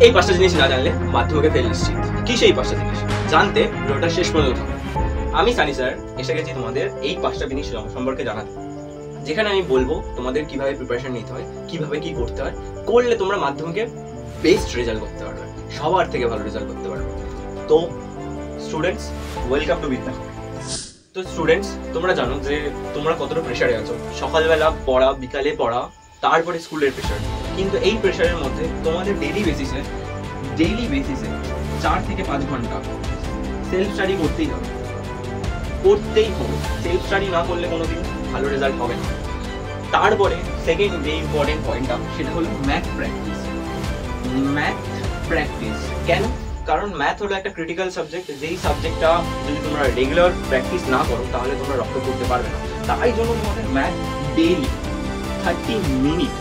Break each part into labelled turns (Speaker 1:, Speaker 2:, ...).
Speaker 1: এই পাঁচটা জিনিস না জানলে মাধ্যমিকে ফেল নিশ্চিত। কি সেই পাঁচটা জিনিস জানতে ভিডিওটা শেষ পর্যন্ত থাকো। আমি সানি স্যার এসে গেছি তোমাদের এই পাঁচটা জিনিস সম্পর্কে জানাতে, যেখানে আমি বলবো তোমাদের কিভাবে প্রিপারেশন নিতে হয়, কিভাবে কি করতে হয়, করলে তোমরা মাধ্যমিকে বেস্ট রেজাল্ট করতে পারবে, সবার থেকে ভালো রেজাল্ট করতে পারবে। তো স্টুডেন্টস, ওয়েলকাম টু বিদ্যাঘর। তো স্টুডেন্টস, তোমরা জানো যে তোমরা কতটা প্রেশারে আছো, সকালবেলা পড়া, বিকালে পড়া, তারপরে স্কুলের প্রেশার। কিন্তু এই প্রেশারের মধ্যে তোমাদের ডেইলি বেসিসে 4 থেকে 5 ঘন্টা সেলফ স্টাডি করতেই হবে। সেলফ স্টাডি না করলে কোনোদিন ভালো রেজাল্ট হবে না। তারপরে সেকেন্ড যে ইম্পর্টেন্ট পয়েন্টটা, সেটা হলো ম্যাথ প্র্যাকটিস। কেন? কারণ ম্যাথ হলো একটা ক্রিটিক্যাল সাবজেক্ট, যেই সাবজেক্টটা যদি তোমরা রেগুলার প্র্যাকটিস না করো তাহলে তোমরা রপ্ত করতে পারবে না। তাই জন্য তোমাদের math daily 30 minute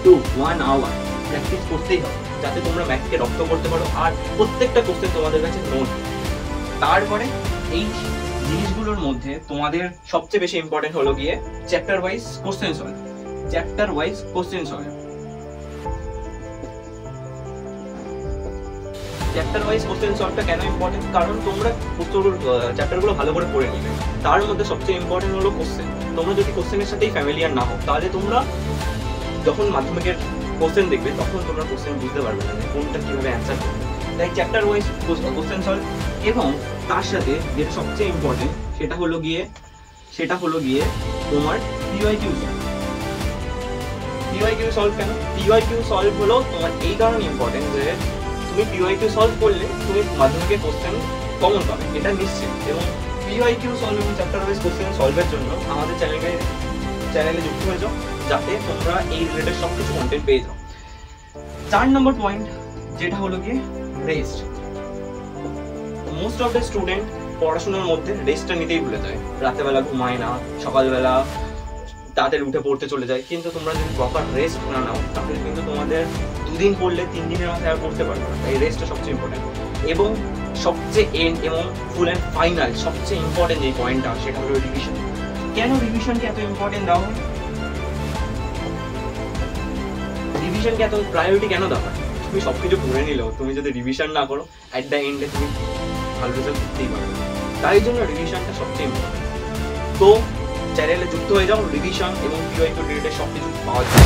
Speaker 1: to 1 hour practice করতেই হবে, যাতে তোমরা ম্যাথকে রপ্ত করতে পারো। আর প্রত্যেকটা কোশ্চেন তোমাদের কাছে নোট। তারপরে এই জিনিসগুলোর মধ্যে তোমাদের সবচেয়ে বেশি ইম্পর্টেন্ট হলো গিয়ে chapter wise question solve. Chapter wise question সলভটা কেন ইম্পর্টেন্ট? কারণ তোমরা চ্যাপ্টারগুলো ভালো করে পড়ে নিবে। তার মধ্যে সবচেয়ে ইম্পর্টেন্ট হলো কোশ্চেন। তোমরা যদি কোশ্চেনের সাথেই ফ্যামিলিয়ার না হও, তাহলে তোমরা যখন মাধ্যমিকের কোশ্চেন দেখবে তখন তোমরা কোশ্চেন বুঝতে পারবে না কোনটা কিভাবে অ্যান্সার করবে। তাই চ্যাপ্টার ওয়াইজ কোশ্চেন সলভ, এবং তার সাথে যেটা সবচেয়ে ইম্পর্টেন্ট সেটা হলো গিয়ে তোমার পিওয়াইকিউ সলভ। কেন পিওয়াইকিউ সলভ হলো তোমার এই কারণে ইম্পর্টেন্ট যে তুমি পিওয়াইকিউ সলভ করলে তুমি মাধ্যমিকের কোশ্চেন কমন পাবে, এটা নিশ্চিত। এবং পিওয়াইকিউ সলভ এবং চ্যাপ্টার ওয়াইজ কোশ্চেন সলভের জন্য আমাদের চ্যানেলে যুক্ত হয়ে যাও, যাতে তোমরা এই রিলেটেড সবকিছু কন্টেন্ট পেয়ে যাও। 4 নম্বর পয়েন্ট, যেটা হলো গিয়ে rest. Most of the student পড়াশোনার মধ্যে রেস্টটা নিতেই ভুলে যায়, রাতেবেলা ঘুমায় না, সকালবেলা তাদের উঠে পড়তে চলে যায়। কিন্তু তোমরা যদি প্রপার রেস্ট না নাও তাহলে কিন্তু তোমাদের 2 দিন পড়লে 3 দিনের মাথায় আর পড়তে পারবে না। তাই রেস্টটা সবচেয়ে ইম্পর্টেন্ট। এবং সবচেয়ে এন্ড এবং ফুল অ্যান্ড ফাইনাল সবচেয়ে ইম্পর্টেন্ট যে পয়েন্টটা, সেটা হলো রিভিশন। কেন রিভিশনকে এত ইম্পর্টেন্ট দেওয়া হয়? রিভিশনকে এত প্রায়োরিটি কেন দেওয়া হয়? তুমি সবকিছু পড়ে নিলেও তুমি যদি রিভিশন না করো, অ্যাট দ্য এন্ডে তুমি ভালো রেজাল্ট করতেই পারবে। তাই জন্য রিভিশনটা সবচেয়ে ইম্পর্টেন্ট। তো চ্যানেলে যুক্ত হয়ে যাও, রিভিশন এবং পিওয়াইকিউ রিলেটেড সবকিছু পাওয়া যায়।